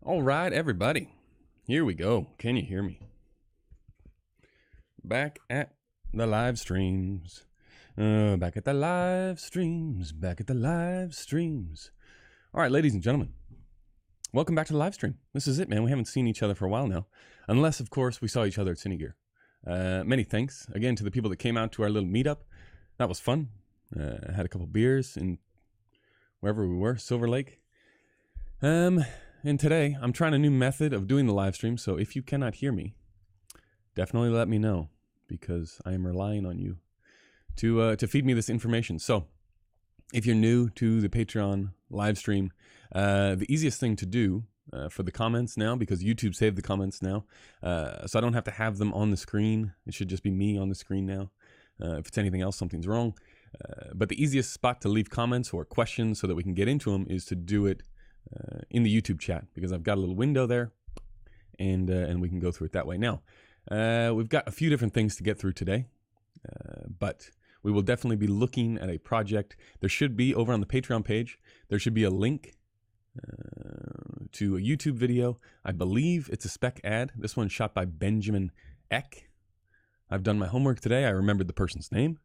All right, everybody. Here we go. Can you hear me? Back at the live streams. Back at the live streams. Back at the live streams. All right, ladies and gentlemen. Welcome back to the live stream. This is it, man. We haven't seen each other for a while now. Unless, of course, we saw each other at Cinegear. Many thanks, again, to the people that came out to our little meetup. That was fun. I had a couple beers in wherever we were, Silver Lake. And today, I'm trying a new method of doing the live stream, so if you cannot hear me, definitely let me know, because I am relying on you to feed me this information. So, if you're new to the Patreon live stream, the easiest thing to do for the comments now, because YouTube saved the comments now, so I don't have to have them on the screen. It should just be me on the screen now. If it's anything else, something's wrong. But the easiest spot to leave comments or questions so that we can get into them is to do it in the YouTube chat, because I've got a little window there, and we can go through it that way. Now, we've got a few different things to get through today, but we will definitely be looking at a project. There should be, over on the Patreon page, there should be a link to a YouTube video. I believe it's a spec ad. This one's shot by Benjamin Eck. I've done my homework today. I remembered the person's name.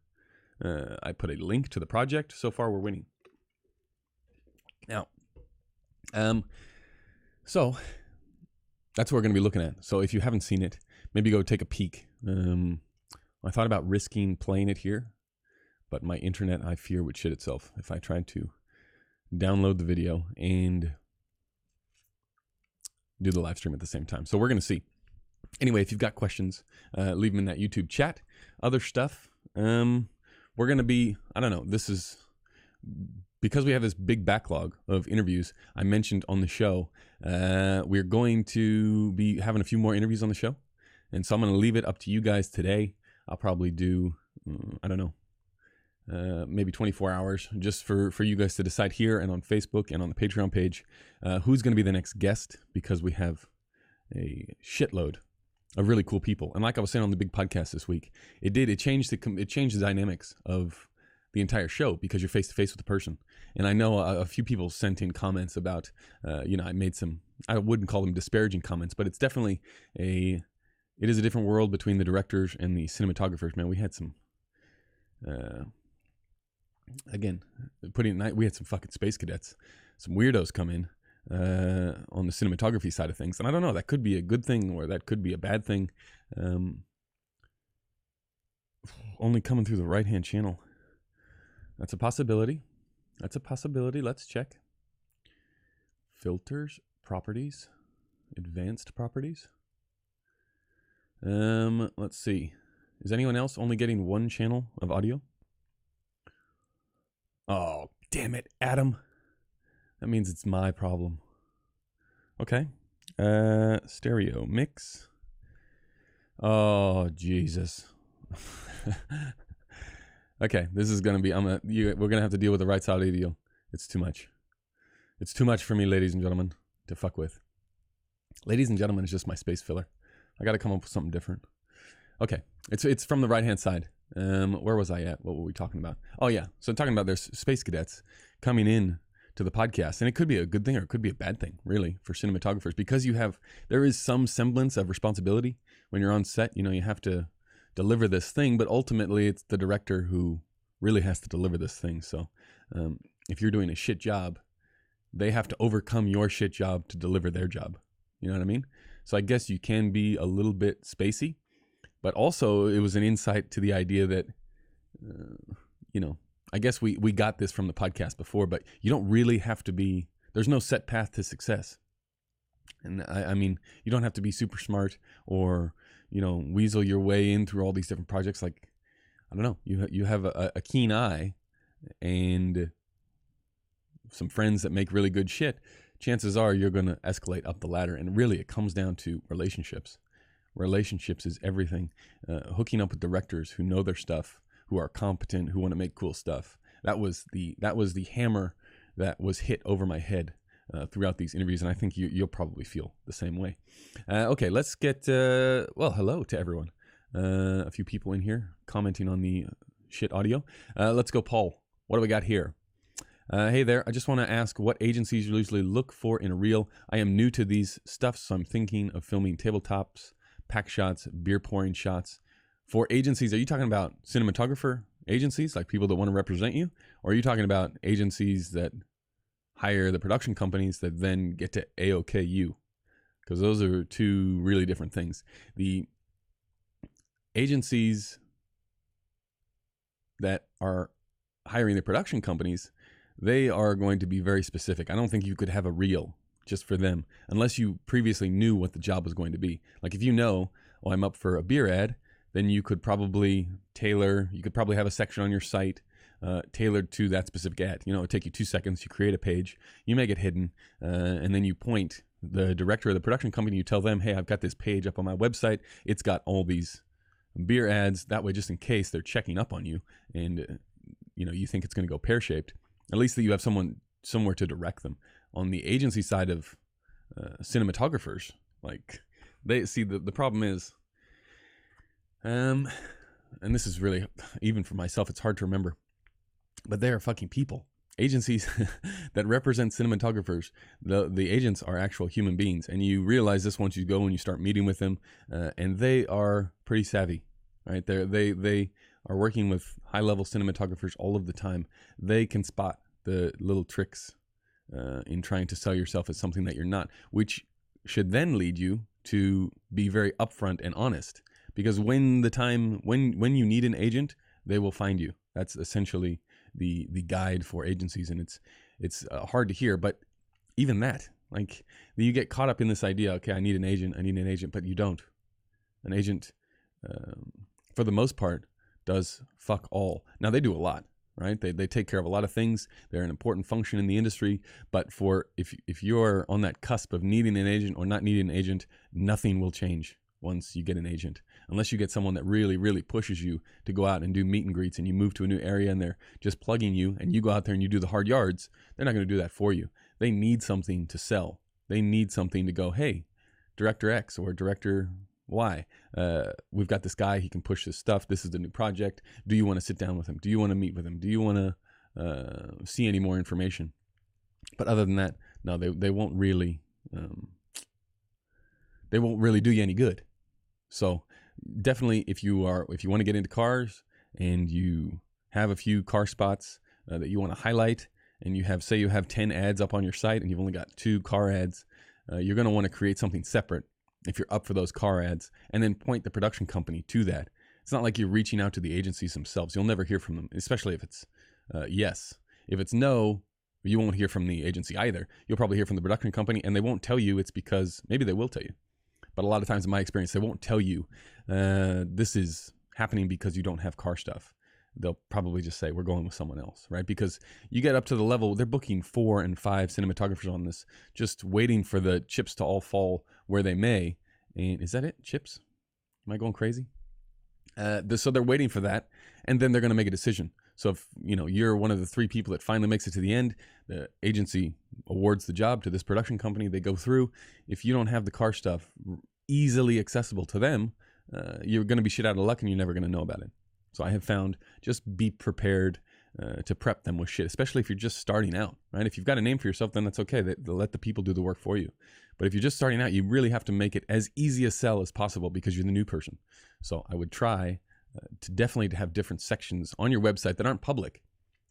I put a link to the project. So far, we're winning. Now, so that's what we're going to be looking at. So if you haven't seen it, maybe go take a peek. I thought about risking playing it here, but my internet, I fear, would shit itself if I tried to download the video and do the live stream at the same time. So we're going to see. Anyway, if you've got questions, leave them in that YouTube chat. Other stuff, we're going to be, I don't know, this is, because we have this big backlog of interviews, I mentioned on the show, we're going to be having a few more interviews on the show. And so I'm going to leave it up to you guys today. I'll probably do, I don't know, maybe 24 hours just for you guys to decide here and on Facebook and on the Patreon page who's going to be the next guest, because we have a shitload of really cool people. And like I was saying on the big podcast this week, it changed the dynamics of the entire show, because you're face to face with the person. And I know a few people sent in comments about, I made some, I wouldn't call them disparaging comments, but it's definitely it is a different world between the directors and the cinematographers. Man, we had some, again, we had some fucking space cadets, some weirdos come in on the cinematography side of things. And I don't know, that could be a good thing or that could be a bad thing. Only coming through the right-hand channel. That's a possibility. Let's check. Filters, properties, advanced properties. Let's see. Is anyone else only getting one channel of audio? Oh, damn it, Adam. That means it's my problem. Okay. Stereo mix. Oh, Jesus. Okay, this is gonna be. We're gonna have to deal with the right side of the deal. It's too much. It's too much for me, ladies and gentlemen, to fuck with. Ladies and gentlemen is just my space filler. I got to come up with something different. Okay, it's from the right hand side. Where was I at? What were we talking about? Oh yeah, so talking about there's space cadets coming in to the podcast, and it could be a good thing or it could be a bad thing, really, for cinematographers, because there is some semblance of responsibility when you're on set. You have to deliver this thing, but ultimately it's the director who really has to deliver this thing. So if you're doing a shit job, they have to overcome your shit job to deliver their job. You know what I mean? So I guess you can be a little bit spacey, but also it was an insight to the idea that, I guess we got this from the podcast before, but you don't really have to be, there's no set path to success. And I mean, you don't have to be super smart or, weasel your way in through all these different projects. Like, I don't know, you have a keen eye and some friends that make really good shit. Chances are you're going to escalate up the ladder. And really, it comes down to relationships. Relationships is everything. Hooking up with directors who know their stuff, who are competent, who want to make cool stuff. That was the hammer that was hit over my head throughout these interviews, and I think you'll probably feel the same way. Okay, let's get, hello to everyone. A few people in here commenting on the shit audio. Let's go, Paul. What do we got here? Hey there, I just want to ask what agencies you usually look for in a reel. I am new to these stuff, so I'm thinking of filming tabletops, pack shots, beer pouring shots. For agencies, are you talking about cinematographer agencies, like people that want to represent you? Or are you talking about agencies that hire the production companies that then get to AOK you? Because those are two really different things. The agencies that are hiring the production companies, they are going to be very specific. I don't think you could have a reel just for them unless you previously knew what the job was going to be. Like if you know, oh, I'm up for a beer ad, then you could probably you could probably have a section on your site tailored to that specific ad. You know, it would take you 2 seconds. You create a page, you make it hidden, and then you point the director of the production company. You tell them, hey, I've got this page up on my website. It's got all these beer ads. That way, just in case they're checking up on you and you think it's going to go pear-shaped, at least that you have someone somewhere to direct them. On the agency side of cinematographers, like they see the problem is, and this is really, even for myself, it's hard to remember, but they are fucking people. Agencies that represent cinematographers, the agents are actual human beings, and you realize this once you go and you start meeting with them, and they are pretty savvy, right? They are working with high-level cinematographers all of the time. They can spot the little tricks in trying to sell yourself as something that you're not, which should then lead you to be very upfront and honest. Because when you need an agent, they will find you. That's essentially the guide for agencies, and it's hard to hear, but even that, like, you get caught up in this idea. Okay, I need an agent, but you don't. An agent, for the most part, does fuck all. Now they do a lot, right? They take care of a lot of things. They're an important function in the industry. But if you're on that cusp of needing an agent or not needing an agent, nothing will change once you get an agent, unless you get someone that really, really pushes you to go out and do meet and greets, and you move to a new area and they're just plugging you, and you go out there and you do the hard yards. They're not going to do that for you. They need something to sell. They need something to go, hey, Director X or Director Y, we've got this guy, he can push this stuff. This is the new project. Do you want to sit down with him? Do you want to meet with him? Do you want to see any more information? But other than that, no, they won't really do you any good. So definitely, if you want to get into cars and you have a few car spots that you want to highlight, and you have 10 ads up on your site and you've only got 2 car ads, you're going to want to create something separate if you're up for those car ads, and then point the production company to that. It's not like you're reaching out to the agencies themselves. You'll never hear from them, especially if it's yes. If it's no, you won't hear from the agency either. You'll probably hear from the production company, and they won't tell you it's because, maybe they will tell you, but a lot of times in my experience, they won't tell you this is happening because you don't have car stuff. They'll probably just say, we're going with someone else, right? Because you get up to the level, they're booking 4 and 5 cinematographers on this, just waiting for the chips to all fall where they may. And is that it? Chips? Am I going crazy? So they're waiting for that, and then they're going to make a decision. So if you're one of the 3 people that finally makes it to the end, the agency awards the job to this production company. They go through. If you don't have the car stuff easily accessible to them, you're going to be shit out of luck, and you're never going to know about it. So I have found, just be prepared to prep them with shit, especially if you're just starting out, right? If you've got a name for yourself, then that's okay. They'll let the people do the work for you. But if you're just starting out, you really have to make it as easy a sell as possible because you're the new person. So I would try to have different sections on your website that aren't public,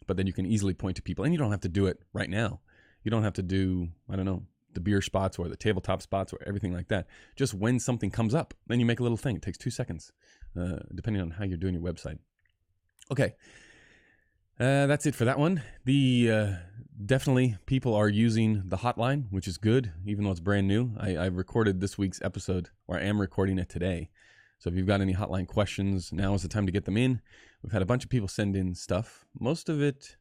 but then you can easily point to people. And you don't have to do it right now. You don't have to do, I don't know, the beer spots or the tabletop spots or everything like that. Just when something comes up, then you make a little thing. It takes 2 seconds, depending on how you're doing your website. Okay. That's it for that one. Definitely people are using the hotline, which is good, even though it's brand new. I recorded this week's episode, or I am recording it today. So if you've got any hotline questions, now is the time to get them in. We've had a bunch of people send in stuff, most of it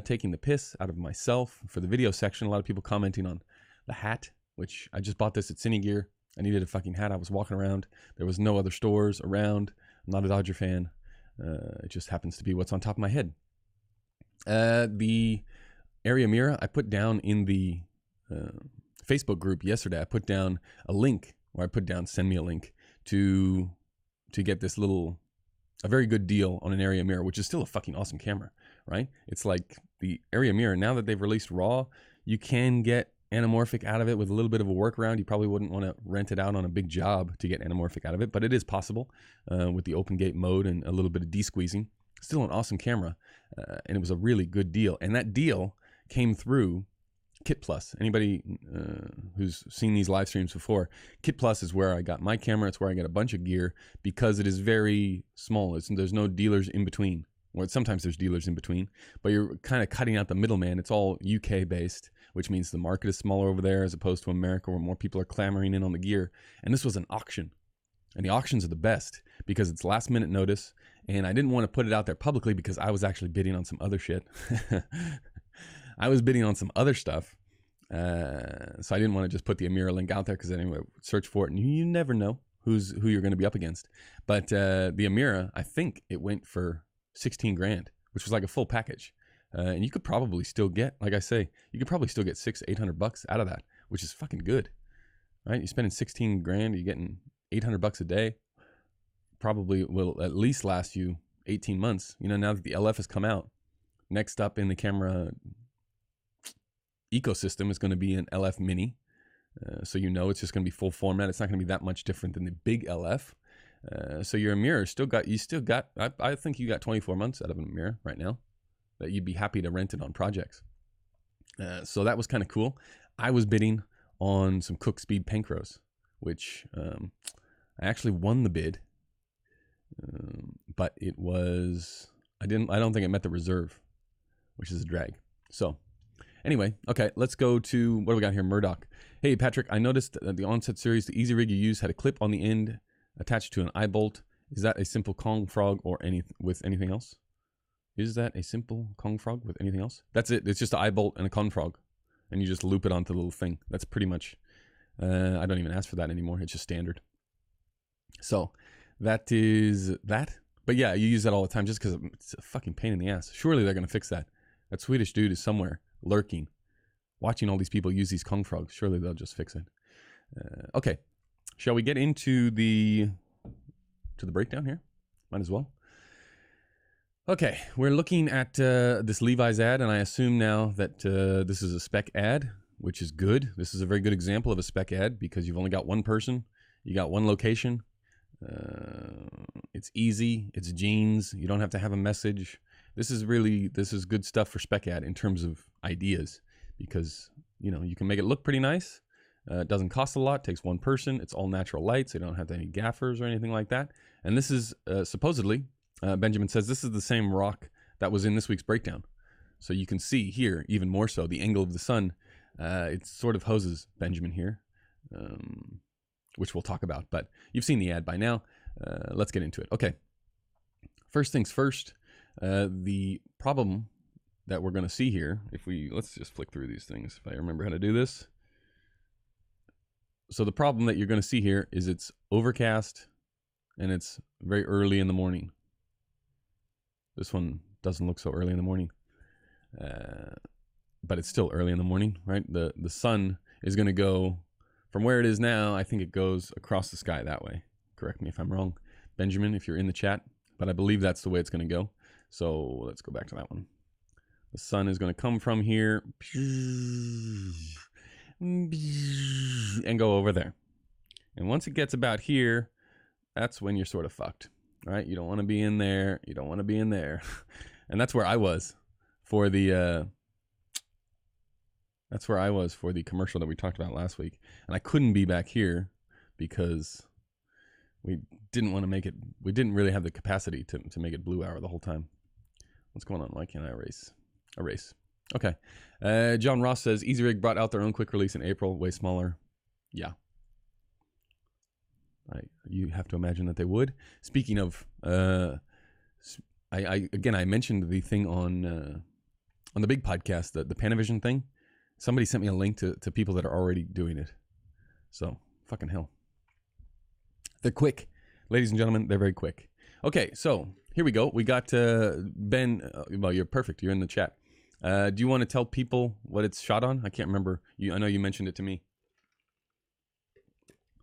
taking the piss out of myself for the video section. A lot of people commenting on the hat, which I just bought this at Cine Gear. I needed a fucking hat. I was walking around. There was no other stores around. I'm not a Dodger fan. It just happens to be what's on top of my head. The area mirror I put down in the Facebook group yesterday. I put down a link, or I put down send me a link to get a very good deal on an area mirror, which is still a fucking awesome camera, right? It's like the Area Mirror, now that they've released RAW, you can get anamorphic out of it with a little bit of a workaround. You probably wouldn't want to rent it out on a big job to get anamorphic out of it, but it is possible with the open gate mode and a little bit of de-squeezing. Still an awesome camera, and it was a really good deal. And that deal came through Kit Plus. Anybody who's seen these live streams before, Kit Plus is where I got my camera. It's where I got a bunch of gear because it is very small. There's no dealers in between. Well, sometimes there's dealers in between, but you're kind of cutting out the middleman. It's all UK based, which means the market is smaller over there as opposed to America, where more people are clamoring in on the gear. And this was an auction, and the auctions are the best because it's last minute notice. And I didn't want to put it out there publicly because I was actually bidding on some other shit. I was bidding on some other stuff. So I didn't want to just put the Amira link out there because anyway, search for it and you never know who you're going to be up against. But the Amira, I think it went for 16 grand, which was like a full package. And you could probably still get, like I say, you could probably still get $600-800 out of that, which is fucking good, right? You're spending 16 grand, you're getting $800 a day. Probably will at least last you 18 months. You know, now that the LF has come out, next up in the camera ecosystem is going to be an LF Mini. So you know it's just going to be full format. It's not going to be that much different than the big LF. So your Amira I think you got 24 months out of an Amira right now that you'd be happy to rent it on projects. So that was kind of cool. I was bidding on some Cooke Speed Panchros, which I actually won the bid. But it was, I don't think it met the reserve, which is a drag. So anyway, okay, let's go to, what do we got here? Murdoch. Hey, Patrick, I noticed that the Onset series, the Easy Rig you used had a clip on the end attached to an eye bolt. Is that a simple Kong frog or with anything else? Is that a simple Kong frog with anything else? That's it. It's just an eye bolt and a Kong frog. And you just loop it onto the little thing. That's pretty much, I don't even ask for that anymore. It's just standard. So that is that. But yeah, you use that all the time just because it's a fucking pain in the ass. Surely they're going to fix that. That Swedish dude is somewhere lurking, watching all these people use these Kong frogs. Surely they'll just fix it. Okay. Shall we get into the breakdown here? Might as well. Okay. We're looking at this Levi's ad, and I assume now that this is a spec ad, which is good. This is a very good example of a spec ad because you've only got one person. You got one location. It's easy. It's jeans. You don't have to have a message. This is good stuff for spec ad in terms of ideas because, you know, you can make it look pretty nice. It doesn't cost a lot. Takes one person. It's all natural light, so you don't have any gaffers or anything like that. And this is supposedly, Benjamin says, this is the same rock that was in this week's breakdown. So you can see here, even more so, the angle of the sun. It sort of hoses Benjamin here. Which we'll talk about, but you've seen the ad by now. Let's get into it. Okay. First things first, the problem that we're going to see here, let's just flick through these things if I remember how to do this. So the problem that you're going to see here is it's overcast and it's very early in the morning. This one doesn't look so early in the morning, but it's still early in the morning, right? The sun is going to go from where it is now. I think it goes across the sky that way. Correct me if I'm wrong, Benjamin, if you're in the chat, but I believe that's the way it's going to go. So let's go back to that one. The sun is going to come from here and go over there. And once it gets about here, that's when you're sort of fucked, right? You don't want to be in there. You don't want to be in there. And that's where I was for the commercial that we talked about last week. And I couldn't be back here because we didn't want to make it, we didn't really have the capacity to make it blue hour the whole time. What's going on? Why can't I erase? Erase. Okay. John Ross says, Easy Rig brought out their own quick release in April, way smaller. Yeah. You have to imagine that they would. Speaking of, I mentioned the thing on the big podcast, the Panavision thing. Somebody sent me a link to people that are already doing it. So, fucking hell. They're quick. Ladies and gentlemen, they're very quick. Okay, so here we go. We got Ben. Well, you're perfect. You're in the chat. Do you want to tell people what it's shot on? I can't remember. I know you mentioned it to me.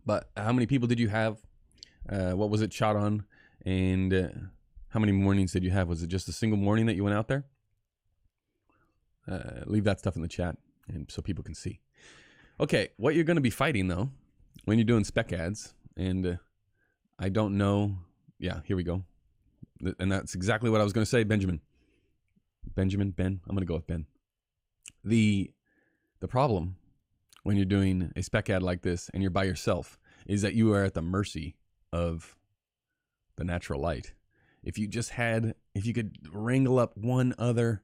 But how many people did you have? What was it shot on? And how many mornings did you have? Was it just a single morning that you went out there? leave that stuff in the chat and so people can see. Okay, what you're going to be fighting though when you're doing spec ads, and I don't know. Yeah, here we go. And that's exactly what I was going to say, Ben. I'm going to go with Ben. The problem when you're doing a spec ad like this and you're by yourself is that you are at the mercy of the natural light. If you could wrangle up one other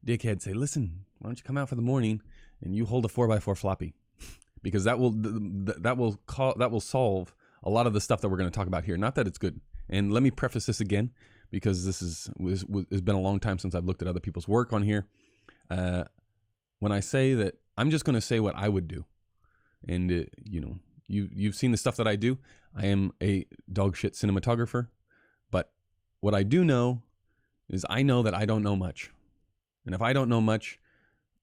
dickhead, say, listen, why don't you come out for the morning and you hold a 4x4 floppy, because that will solve a lot of the stuff that we're going to talk about here. Not that it's good. And let me preface this again, because this has been a long time since I've looked at other people's work on here. When I say that, I'm just going to say what I would do. And, you've seen the stuff that I do. I am a dog shit cinematographer. But what I do know is I know that I don't know much. And if I don't know much,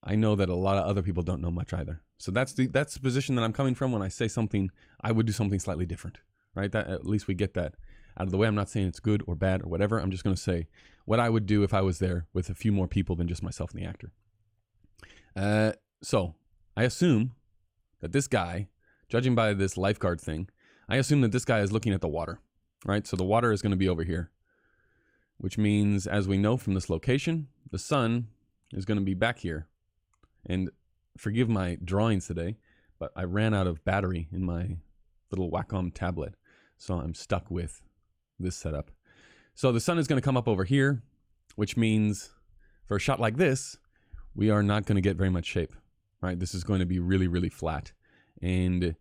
I know that a lot of other people don't know much either. So that's the position that I'm coming from when I say something. I would do something slightly different, right? That at least we get that out of the way. I'm not saying it's good or bad or whatever. I'm just going to say what I would do if I was there with a few more people than just myself and the actor. So I assume that this guy, judging by this lifeguard thing, I assume that this guy is looking at the water, right? So the water is going to be over here, which means, as we know from this location, the sun is going to be back here. And forgive my drawings today, but I ran out of battery in my little Wacom tablet. So I'm stuck with this setup. So the sun is going to come up over here, which means for a shot like this, we are not going to get very much shape, right? This is going to be really, really flat. And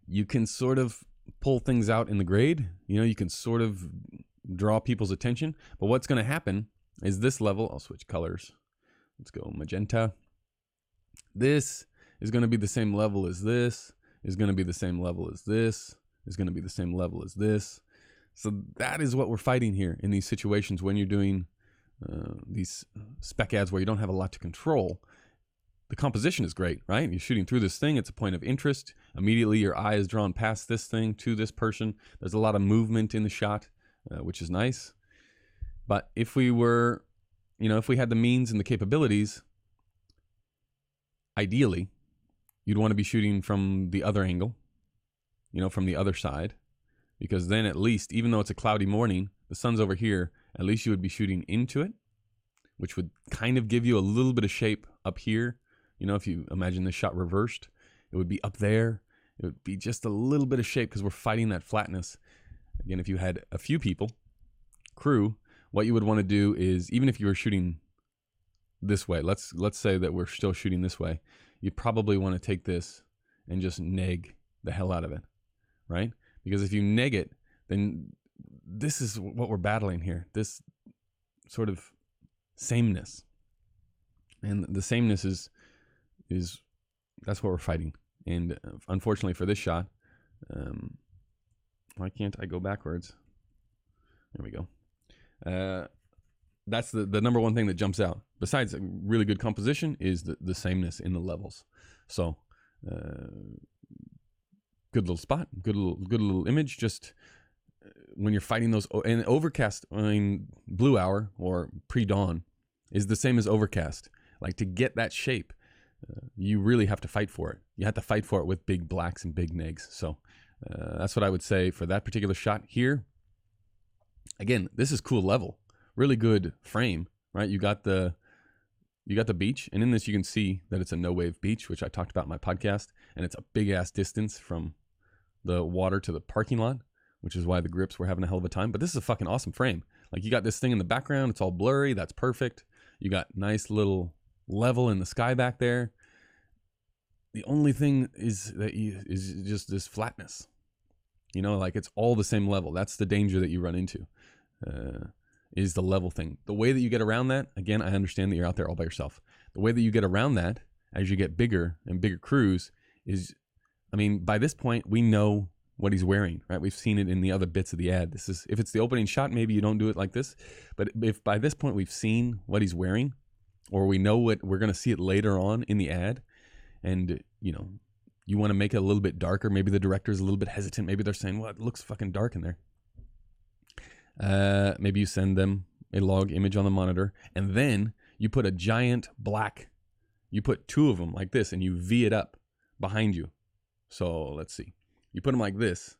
you can sort of pull things out in the grade. You can sort of draw people's attention. But what's going to happen is this level, I'll switch colors. Let's go magenta. This is going to be the same level as this, is going to be the same level as this, is going to be the same level as this. So that is what we're fighting here in these situations when you're doing these spec ads where you don't have a lot to control. The composition is great, right? You're shooting through this thing. It's a point of interest. Immediately your eye is drawn past this thing to this person. There's a lot of movement in the shot, which is nice. But if we were, if we had the means and the capabilities, ideally, you'd want to be shooting from the other angle, from the other side, because then at least, even though it's a cloudy morning, the sun's over here, at least you would be shooting into it, which would kind of give you a little bit of shape up here. If you imagine this shot reversed, it would be up there. It would be just a little bit of shape because we're fighting that flatness. Again, if you had a few people, crew, what you would want to do is, even if you were shooting this way, let's say that we're still shooting this way, you probably want to take this and just neg the hell out of it, right? Because if you neg it, then this is what we're battling here, this sort of sameness. And the sameness is that's what we're fighting. And unfortunately for this shot, why can't I go backwards? There we go. That's the number one thing that jumps out. Besides a really good composition is the sameness in the levels. So good little spot, good little image. Just when you're fighting those, and overcast, blue hour or pre-dawn is the same as overcast. Like, to get that shape, you really have to fight for it. You have to fight for it with big blacks and big negs. So that's what I would say for that particular shot here. Again, this is cool level, really good frame, right? You got the beach, and in this you can see that it's a no wave beach, which I talked about in my podcast, and it's a big ass distance from the water to the parking lot, which is why the grips were having a hell of a time. But this is a fucking awesome frame. Like, you got this thing in the background, it's all blurry, that's perfect. You got nice little level in the sky back there. The only thing is just this flatness. Like, it's all the same level. That's the danger that you run into, is the level thing. The way that you get around that, again, I understand that you're out there all by yourself. The way that you get around that as you get bigger and bigger crews is, by this point, we know what he's wearing, right? We've seen it in the other bits of the ad. This is, if it's the opening shot, maybe you don't do it like this. But if by this point we've seen what he's wearing, or we know what we're going to see it later on in the ad, and you want to make it a little bit darker, maybe the director's a little bit hesitant, maybe they're saying, well, it looks fucking dark in there. Maybe you send them a log image on the monitor, and then you put a giant black you put two of them like this and you V it up behind you. So let's see. You put them like this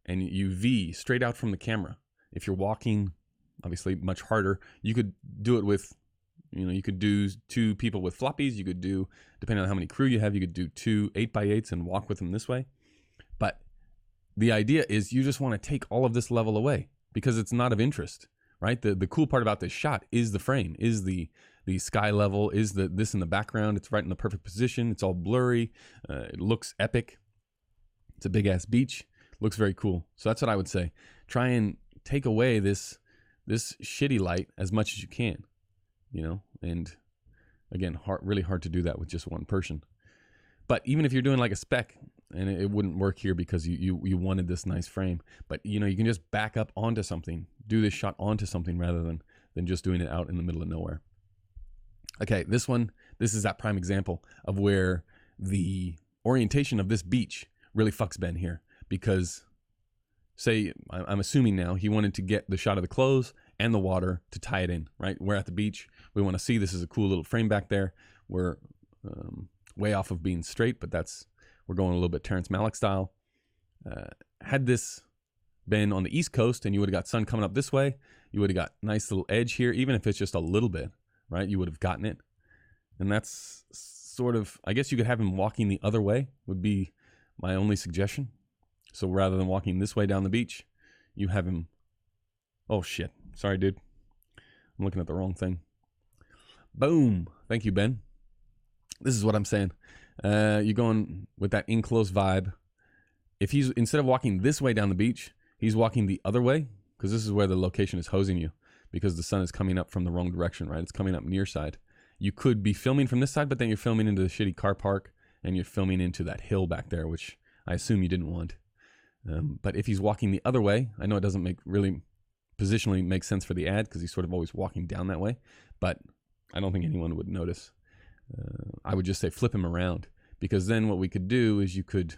and you V straight out from the camera. If you're walking, obviously much harder. You could do it with, you could do two people with floppies. You could do, depending on how many crew you have, you could do two 8x8s and walk with them this way. But the idea is you just want to take all of this level away because it's not of interest, right? The cool part about this shot is the frame, is the sky level, is this in the background. It's right in the perfect position. It's all blurry. It looks epic. It's a big ass beach. Looks very cool. So that's what I would say. Try and take away this shitty light as much as you can, and again, really hard to do that with just one person. But even if you're doing like a spec, and it wouldn't work here because you wanted this nice frame, but you can just back up onto something, do this shot onto something rather than just doing it out in the middle of nowhere. Okay, this is that prime example of where the orientation of this beach really fucks Ben here, because say, I'm assuming now he wanted to get the shot of the clothes and the water to tie it in, right? We're at the beach. We want to see this is a cool little frame back there. We're way off of being straight, but we're going a little bit Terrence Malick style. Had this been on the East Coast and you would have got sun coming up this way, you would have got nice little edge here, even if it's just a little bit, right? You would have gotten it. And that's sort of, I guess you could have him walking the other way would be my only suggestion. So rather than walking this way down the beach, you have him, oh shit, sorry dude, I'm looking at the wrong thing. Boom, thank you Ben. This is what I'm saying. You're going with that in-close vibe. If he's, instead of walking this way down the beach, he's walking the other way, because this is where the location is hosing you, because the sun is coming up from the wrong direction, right? It's coming up near side. You could be filming from this side, but then you're filming into the shitty car park, and you're filming into that hill back there, which I assume you didn't want. But if he's walking the other way, I know it doesn't really positionally make sense for the ad because he's sort of always walking down that way, but I don't think anyone would notice. I would just say flip him around, because then what we could do is you could,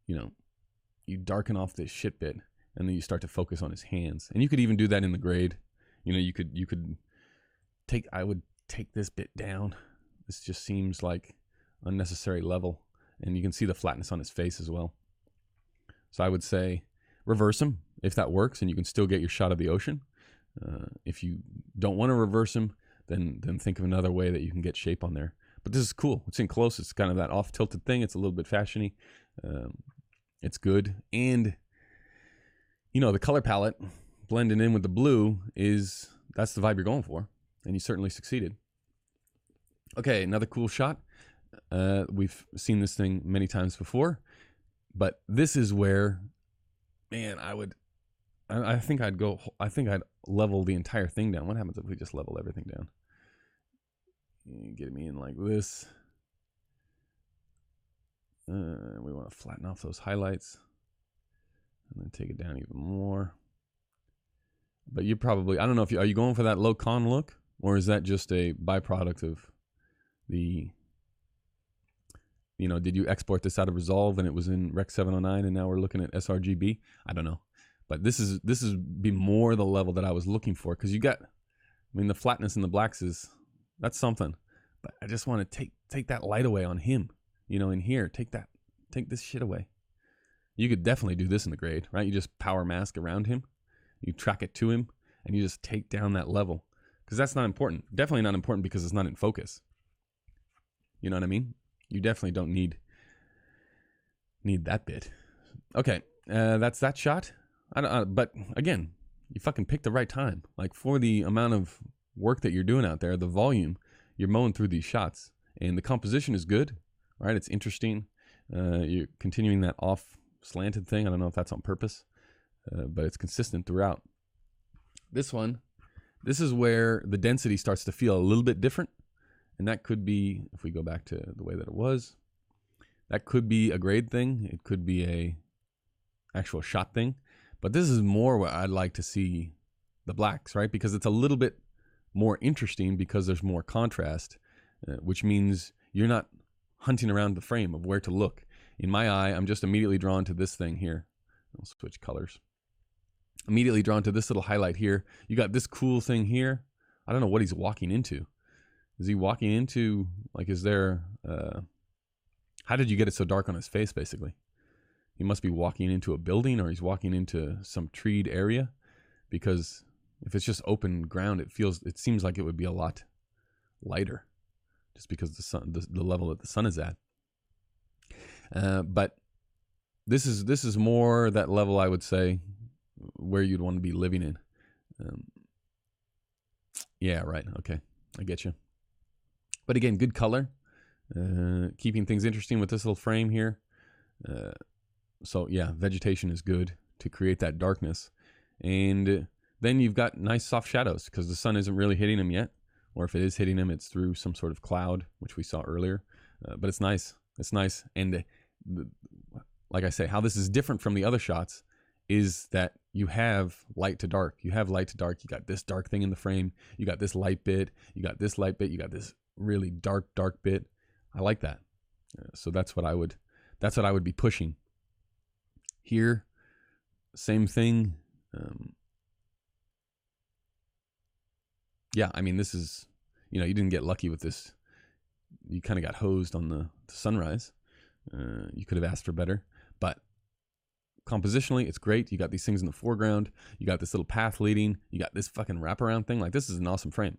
you darken off this shit bit and then you start to focus on his hands. And you could even do that in the grade. You could I would take this bit down. This just seems like unnecessary level, and you can see the flatness on his face as well. So I would say reverse him if that works, and you can still get your shot of the ocean. If you don't want to reverse him, then think of another way that you can get shape on there. But this is cool. It's in close. It's kind of that off-tilted thing. It's a little bit fashiony. It's good. And, the color palette blending in with the blue that's the vibe you're going for. And you certainly succeeded. Okay, another cool shot. We've seen this thing many times before. But this is where, man, I think I'd level the entire thing down. What happens if we just level everything down? Get me in like this. We want to flatten off those highlights and then take it down even more. But you probably, I don't know are you going for that low con look, or is that just a byproduct of the, did you export this out of Resolve and it was in Rec 709 and now we're looking at sRGB? I don't know. But this is be more the level that I was looking for, because you got, the flatness in the blacks that's something. But I just want to take that light away on him, in here. Take this shit away. You could definitely do this in the grade, right? You just power mask around him, you track it to him, and you just take down that level, because that's not important. Definitely not important because it's not in focus. You know what I mean? You definitely don't need that bit. Okay, that's that shot. But again, you fucking picked the right time. Like, for the amount of work that you're doing out there, the volume, you're mowing through these shots, and the composition is good, right? It's interesting. You're continuing that off slanted thing. I don't know if that's on purpose, but it's consistent throughout. This is where the density starts to feel a little bit different. And that could be, if we go back to the way that it was, that could be a grade thing. It could be a actual shot thing. But this is more where I'd like to see the blacks, right? Because it's a little bit more interesting because there's more contrast, which means you're not hunting around the frame of where to look. In my eye, I'm just immediately drawn to this thing here. I'll switch colors. Immediately drawn to this little highlight here. You got this cool thing here. I don't know what he's walking into. Is he walking into, like, is there, how did you get it so dark on his face, basically? He must be walking into a building, or he's walking into some treed area, because if it's just open ground, it seems like it would be a lot lighter, just because the level that the sun is at. But this is more that level, I would say, where you'd want to be living in. Yeah, right. Okay, I get you. But again, good color, keeping things interesting with this little frame here. So yeah, vegetation is good to create that darkness. And then you've got nice soft shadows because the sun isn't really hitting them yet. Or if it is hitting them, it's through some sort of cloud, which we saw earlier. But it's nice. It's nice. And like I say, how this is different from the other shots is that you have light to dark. You have light to dark. You got this dark thing in the frame. You got this light bit. You got this light bit. You got this really dark bit. I like that. So that's what I would be pushing. Here, same thing. Yeah, I mean, this is, you didn't get lucky with this. You kind of got hosed on the sunrise. You could have asked for better, but compositionally, it's great. You got these things in the foreground. You got this little path leading. You got this fucking wraparound thing. Like, this is an awesome frame.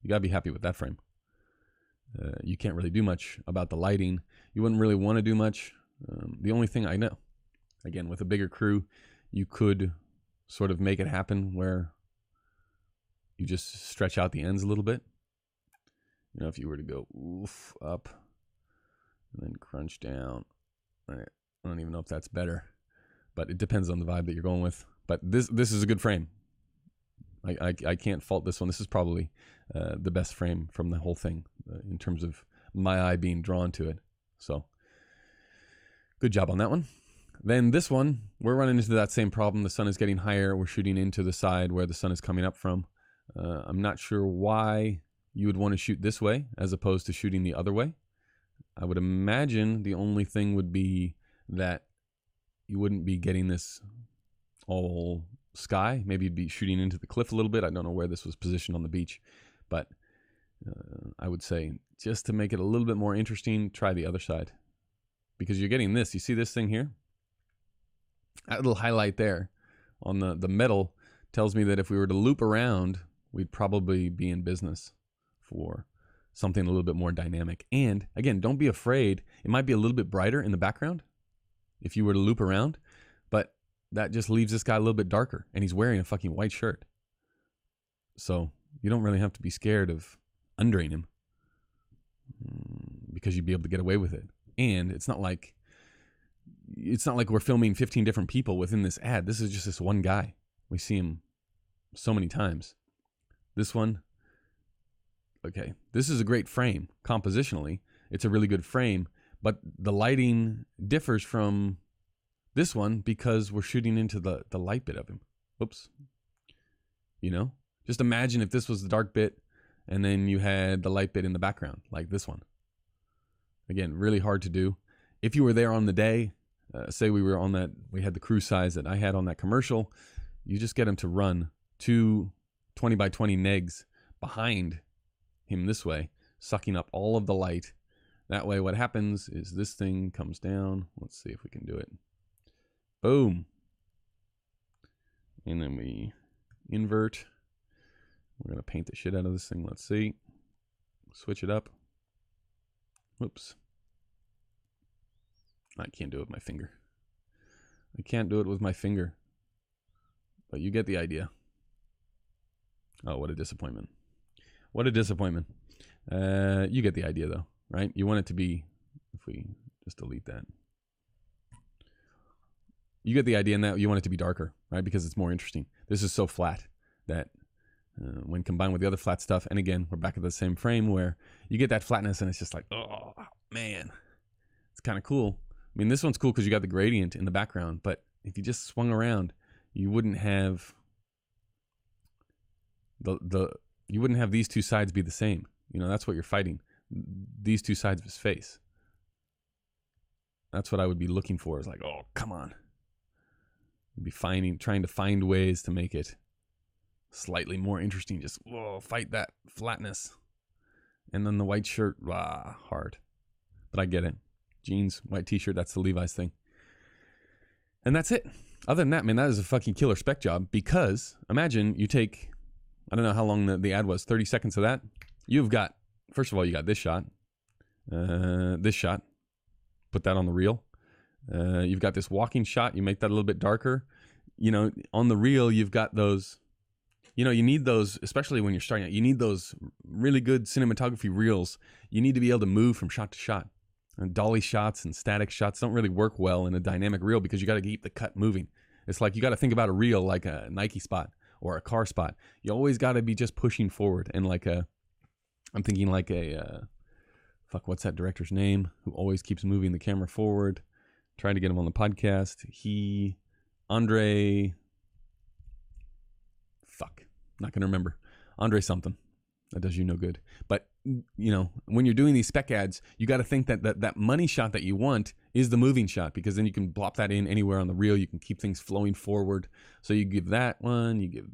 You got to be happy with that frame. You can't really do much about the lighting. You wouldn't really want to do much. The only thing I know, again, with a bigger crew, you could sort of make it happen where you just stretch out the ends a little bit. If you were to go oof up and then crunch down. I don't even know if that's better, but it depends on the vibe that you're going with. But this is a good frame. I can't fault this one. This is probably the best frame from the whole thing in terms of my eye being drawn to it. So good job on that one. Then this one, we're running into that same problem. The sun is getting higher. We're shooting into the side where the sun is coming up from. I'm not sure why you would want to shoot this way as opposed to shooting the other way. I would imagine the only thing would be that you wouldn't be getting this all sky. Maybe you'd be shooting into the cliff a little bit. I don't know where this was positioned on the beach, but I would say just to make it a little bit more interesting, try the other side, because you're getting this. You see this thing here? That little highlight there on the metal tells me that if we were to loop around, we'd probably be in business for something a little bit more dynamic. And again, don't be afraid. It might be a little bit brighter in the background if you were to loop around, but that just leaves this guy a little bit darker, and he's wearing a fucking white shirt. So you don't really have to be scared of undering him because you'd be able to get away with it. And it's not like we're filming 15 different people within this ad. This is just this one guy. We see him so many times. This one, okay, this is a great frame. Compositionally, it's a really good frame, but the lighting differs from this one because we're shooting into the light bit of him. Oops. Just imagine if this was the dark bit and then you had the light bit in the background, like this one. Again, really hard to do. If you were there on the day, say we had the crew size that I had on that commercial, you just get him to run 2 20 by 20 negs behind him this way, sucking up all of the light. That way what happens is this thing comes down. Let's see if we can do it. Boom. And then we invert. We're going to paint the shit out of this thing. Let's see. Switch it up. Whoops. I can't do it with my finger. I can't do it with my finger. But you get the idea. Oh, what a disappointment. What a disappointment. You get the idea, though, right? You want it to be, if we just delete that. You get the idea in that you want it to be darker, right? Because it's more interesting. This is so flat that when combined with the other flat stuff, and again, we're back at the same frame where you get that flatness and it's just like, oh, man. It's kind of cool. I mean, this one's cool because you got the gradient in the background, but if you just swung around, you wouldn't have you wouldn't have these two sides be the same. That's what you're fighting. These two sides of his face. That's what I would be looking for, is like, oh, come on. I'd be trying to find ways to make it slightly more interesting. Just fight that flatness. And then the white shirt, hard. But I get it. Jeans, white t-shirt, that's the Levi's thing. And that's it. Other than that, man, that is a fucking killer spec job, because imagine you take, I don't know how long the ad was, 30 seconds of that. You've got, first of all, you got this shot, put that on the reel. You've got this walking shot, you make that a little bit darker. You know, on the reel, you've got those, you know, you need those, especially when you're starting out, you need those really good cinematography reels. You need to be able to move from shot to shot. And dolly shots and static shots don't really work well in a dynamic reel, because you got to keep the cut moving. It's like you got to think about a reel like a Nike spot or a car spot. You always got to be just pushing forward. And like I'm thinking like what's that director's name who always keeps moving the camera forward? Trying to get him on the podcast. Not going to remember. Andre something. That does you no good. But, you know, when you're doing these spec ads, you got to think that money shot that you want is the moving shot, because then you can blop that in anywhere on the reel. You can keep things flowing forward. So you give that one, you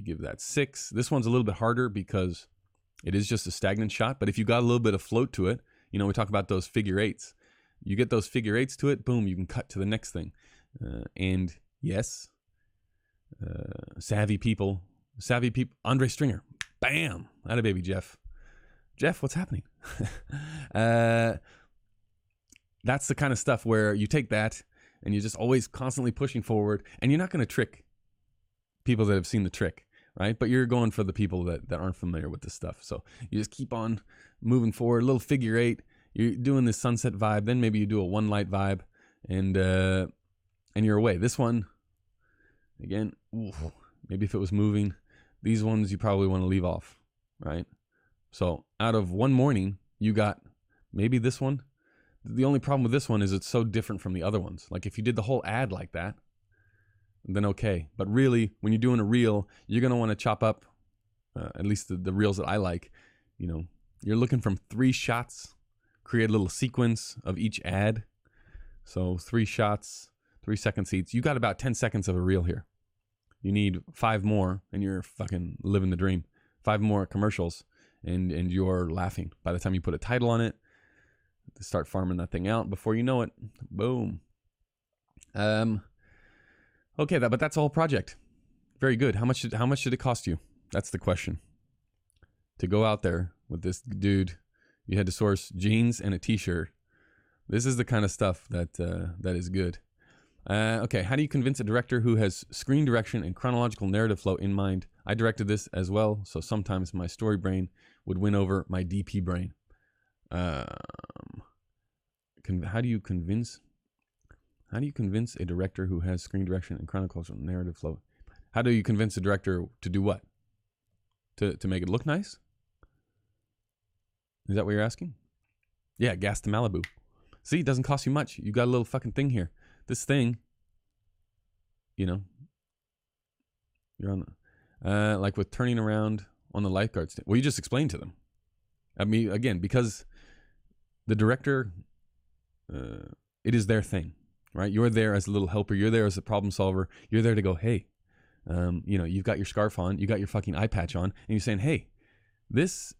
give that 6. This one's a little bit harder because it is just a stagnant shot. But if you got a little bit of float to it, you know, we talk about those figure 8s. You get those figure 8s to it, boom, you can cut to the next thing. And yes, savvy people, Andre Stringer, bam, atta baby Jeff. Jeff, what's happening? That's the kind of stuff where you take that and you're just always constantly pushing forward, and you're not going to trick people that have seen the trick, right? But you're going for the people that aren't familiar with this stuff. So you just keep on moving forward, a little figure 8. You're doing this sunset vibe, then maybe you do a one light vibe, and you're away. This one, again, maybe if it was moving, these ones you probably want to leave off, right? So out of one morning, you got maybe this one. The only problem with this one is it's so different from the other ones. Like if you did the whole ad like that, then okay. But really, when you're doing a reel, you're going to want to chop up, at least the reels that I like, you know, you're looking from 3 shots, create a little sequence of each ad. So 3 shots, 3 seconds each. You got about 10 seconds of a reel here. You need 5 more and you're fucking living the dream. 5 more commercials and you're laughing. By the time you put a title on it, to start farming that thing out, before you know it, boom. Okay, but that's the whole project. Very good. How much did it cost you? That's the question. To go out there with this dude, you had to source jeans and a t-shirt. This is the kind of stuff that is good. Okay, how do you convince a director who has screen direction and chronological narrative flow in mind? I directed this as well, so sometimes my story brain would win over my DP brain. How do you convince a director who has screen direction and chronological narrative flow? How do you convince a director to do what? To make it look nice? Is that what you're asking? Yeah, gas to Malibu. See, it doesn't cost you much. You got a little fucking thing here. This thing, you know, you're on the, like with turning around on the lifeguard stand. Well, you just explained to them. I mean, again, because the director, it is their thing, right? You're there as a little helper. You're there as a problem solver. You're there to go, hey, you know, you've got your scarf on, you got your fucking eye patch on, and you're saying, hey, this,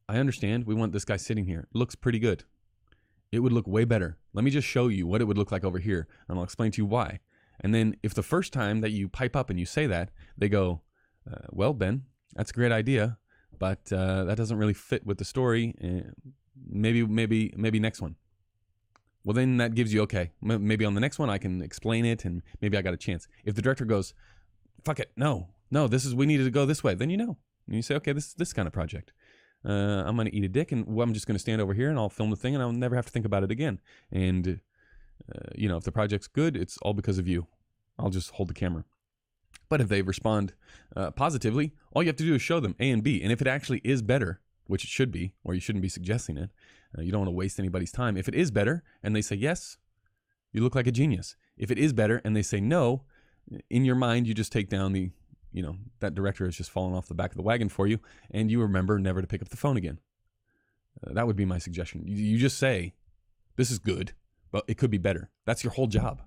I understand. We want this guy sitting here. It looks pretty good. It would look way better. Let me just show you what it would look like over here, and I'll explain to you why. And then if the first time that you pipe up and you say that, they go, well, Ben, that's a great idea, but that doesn't really fit with the story. Maybe next one. Well, then that gives you, okay, maybe on the next one I can explain it, and maybe I got a chance. If the director goes, fuck it, no, we needed to go this way, then you know. And you say, okay, this kind of project. I'm going to eat a dick, and I'm just going to stand over here and I'll film the thing, and I'll never have to think about it again. And, you know, if the project's good, it's all because of you. I'll just hold the camera. But if they respond positively, all you have to do is show them A and B. And if it actually is better, which it should be, or you shouldn't be suggesting it, you don't want to waste anybody's time. If it is better and they say yes, you look like a genius. If it is better and they say no, in your mind, you just take down the, you know, that director has just fallen off the back of the wagon for you, and you remember never to pick up the phone again. That would be my suggestion. You just say, this is good, but it could be better. That's your whole job.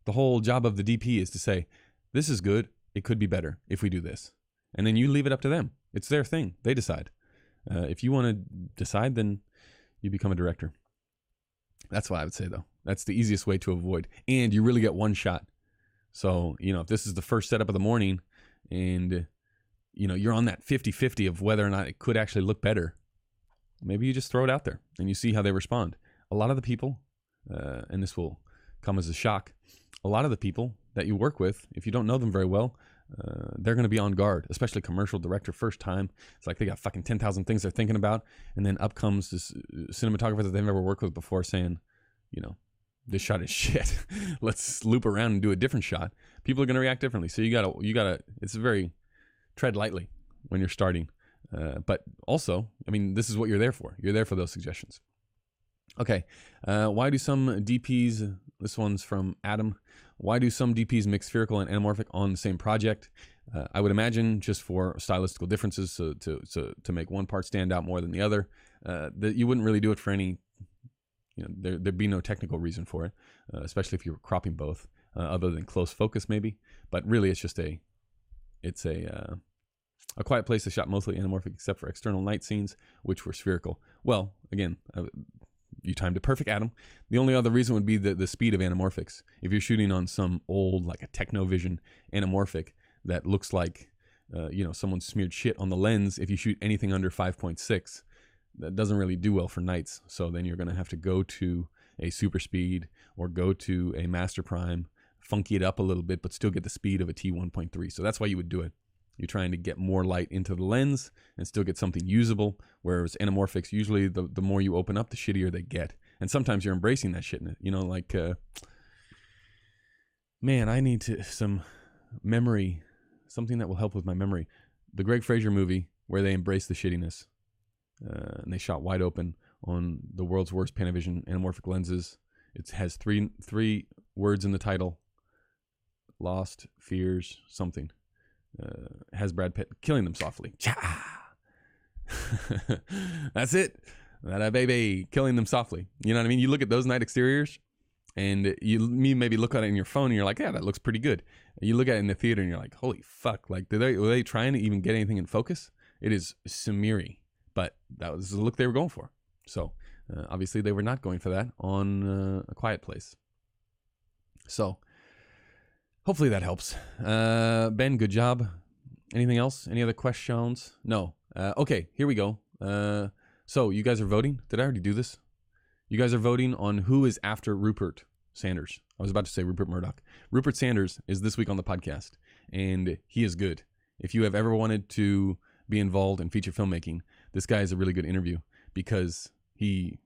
The whole job of the DP is to say, this is good, it could be better if we do this. And then you leave it up to them. It's their thing. They decide. If you want to decide, then you become a director. That's what I would say, though. That's the easiest way to avoid. And you really get one shot. So, if this is the first setup of the morning and, you're on that 50-50 of whether or not it could actually look better, maybe you just throw it out there and you see how they respond. A lot of the people, and this will come as a shock, a lot of the people that you work with, if you don't know them very well, they're going to be on guard, especially commercial director, first time. It's like they got fucking 10,000 things they're thinking about. And then up comes this cinematographer that they've never worked with before saying, this shot is shit. Let's loop around and do a different shot. People are going to react differently. So you gotta, it's very tread lightly when you're starting. But also, this is what you're there for. You're there for those suggestions. Okay. Why do some DPs, this one's from Adam, why do some DPs mix spherical and anamorphic on the same project? I would imagine just for stylistical differences, so to make one part stand out more than the other, that you wouldn't really do it for any, there'd be no technical reason for it, especially if you were cropping both, other than close focus maybe. But really, it's just a Quiet Place is shot mostly anamorphic except for external night scenes, which were spherical. Well, again, you timed it perfect, Adam. The only other reason would be the speed of anamorphics. If you're shooting on some old, like a Technovision anamorphic that looks like, someone smeared shit on the lens, if you shoot anything under 5.6, that doesn't really do well for nights. So then you're going to have to go to a super speed or go to a master prime, funky it up a little bit, but still get the speed of a T1.3. So that's why you would do it. You're trying to get more light into the lens and still get something usable, whereas anamorphics, usually the more you open up, the shittier they get. And sometimes you're embracing that shit. I need some memory, something that will help with my memory. The Greg Fraser movie where they embrace the shittiness. And they shot wide open on the world's worst Panavision anamorphic lenses. It has three words in the title. Lost, fears, something. Has Brad Pitt killing them softly. Cha! That's it. That baby killing them softly. You know what I mean? You look at those night exteriors and you maybe look at it in your phone and you're like, yeah, that looks pretty good. You look at it in the theater and you're like, holy fuck. Like, were they trying to even get anything in focus? It is smeary. But that was the look they were going for. So, obviously, they were not going for that on A Quiet Place. So, hopefully that helps. Ben, good job. Anything else? Any other questions? No. Okay, here we go. So, you guys are voting? Did I already do this? You guys are voting on who is after Rupert Sanders. I was about to say Rupert Murdoch. Rupert Sanders is this week on the podcast, and he is good. If you have ever wanted to be involved in feature filmmaking, this guy is a really good interview because he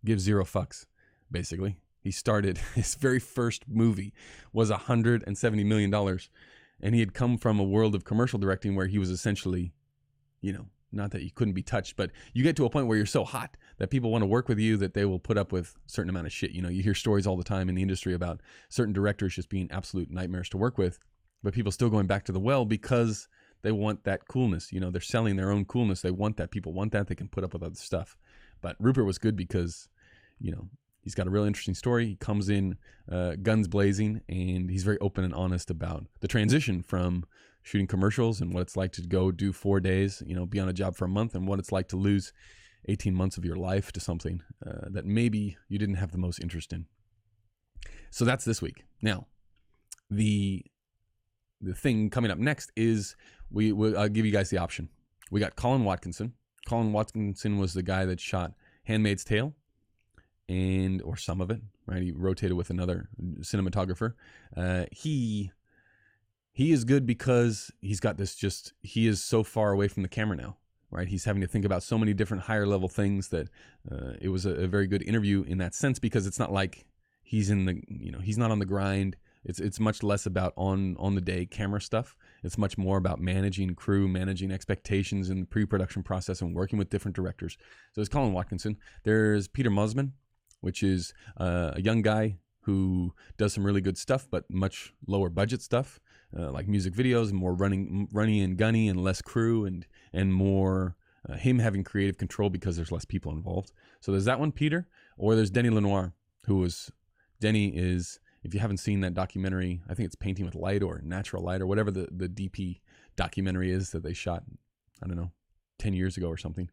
gives zero fucks, basically. He started, his very first movie was $170 million, and he had come from a world of commercial directing where he was essentially, not that you couldn't be touched, but you get to a point where you're so hot that people want to work with you that they will put up with a certain amount of shit. You hear stories all the time in the industry about certain directors just being absolute nightmares to work with, but people still going back to the well because they want that coolness. They're selling their own coolness. They want that. People want that. They can put up with other stuff. But Rupert was good because, he's got a real interesting story. He comes in guns blazing, and he's very open and honest about the transition from shooting commercials and what it's like to go do 4 days, be on a job for a month, and what it's like to lose 18 months of your life to something that maybe you didn't have the most interest in. So that's this week. Now, the thing coming up next is I'll give you guys the option. We got Colin Watkinson. Colin Watkinson was the guy that shot Handmaid's Tale, or some of it, right? He rotated with another cinematographer. He is good because he's got this he is so far away from the camera now, right? He's having to think about so many different higher level things that it was a very good interview in that sense, because it's not like he's he's not on the grind. It's much less about on the day camera stuff. It's much more about managing crew, managing expectations in the pre-production process, and working with different directors. So there's Colin Watkinson. There's Peter Musman, which is a young guy who does some really good stuff, but much lower budget stuff, like music videos, more running and gunny, and less crew, and more him having creative control because there's less people involved. So there's that one, Peter. Or there's Denny Lenoir, Denny is, if you haven't seen that documentary, I think it's Painting with Light or Natural Light or whatever the DP documentary is that they shot, I don't know, 10 years ago or something.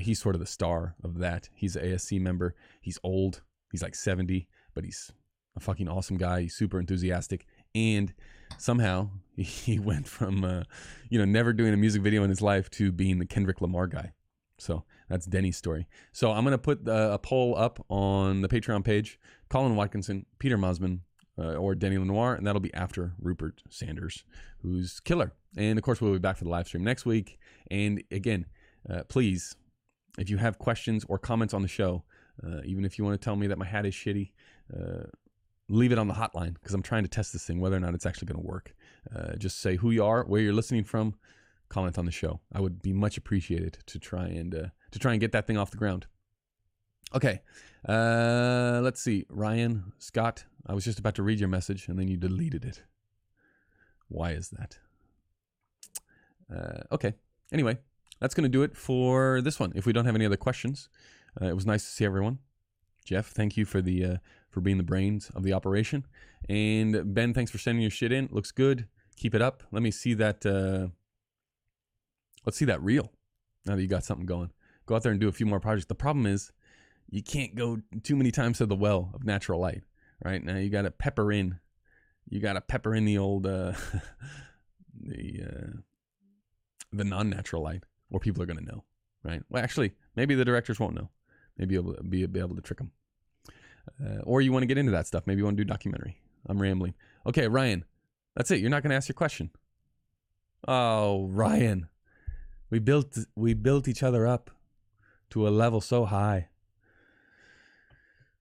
He's sort of the star of that. He's an ASC member. He's old. He's like 70, but he's a fucking awesome guy. He's super enthusiastic. And somehow he went from, never doing a music video in his life to being the Kendrick Lamar guy. So that's Denny's story. So I'm going to put a poll up on the Patreon page. Colin Watkinson, Peter Mosman, or Denny Lenoir, and that'll be after Rupert Sanders, who's killer. And of course, we'll be back for the live stream next week. And again, please, if you have questions or comments on the show, even if you want to tell me that my hat is shitty, leave it on the hotline, because I'm trying to test this thing, whether or not it's actually going to work. Just say who you are, where you're listening from, comment on the show. I would be much appreciated to try and get that thing off the ground. Okay, let's see. Ryan Scott, I was just about to read your message and then you deleted it. Why is that? Okay. Anyway, that's going to do it for this one. If we don't have any other questions, it was nice to see everyone. Jeff, thank you for being the brains of the operation. And Ben, thanks for sending your shit in. Looks good. Keep it up. Let me see that. Let's see that reel. Now that you got something going, go out there and do a few more projects. The problem is you can't go too many times to the well of natural light. Right now, you got to pepper in. You got to pepper in the old the non-natural light, or people are going to know, right? Well, actually, maybe the directors won't know. Maybe you'll be able to trick them. Or you want to get into that stuff. Maybe you want to do documentary. I'm rambling. Okay, Ryan, that's it. You're not going to ask your question. Oh, Ryan, we built each other up to a level so high.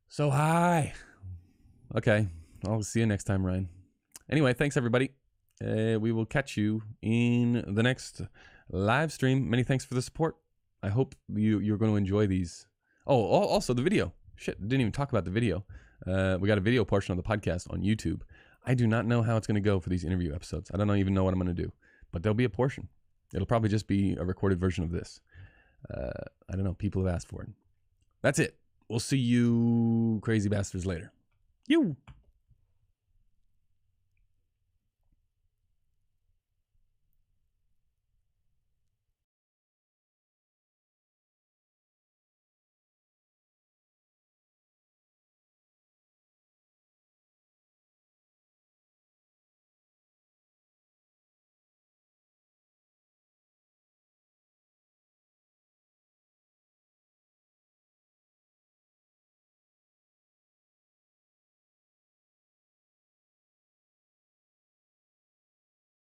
So high. Okay, I'll see you next time, Ryan. Anyway, thanks, everybody. We will catch you in the next live stream. Many thanks for the support. I hope you're going to enjoy these. Oh, also the video. Shit, didn't even talk about the video. We got a video portion of the podcast on YouTube. I do not know how it's going to go for these interview episodes. I don't even know what I'm going to do. But there'll be a portion. It'll probably just be a recorded version of this. I don't know. People have asked for it. That's it. We'll see you crazy bastards later. You.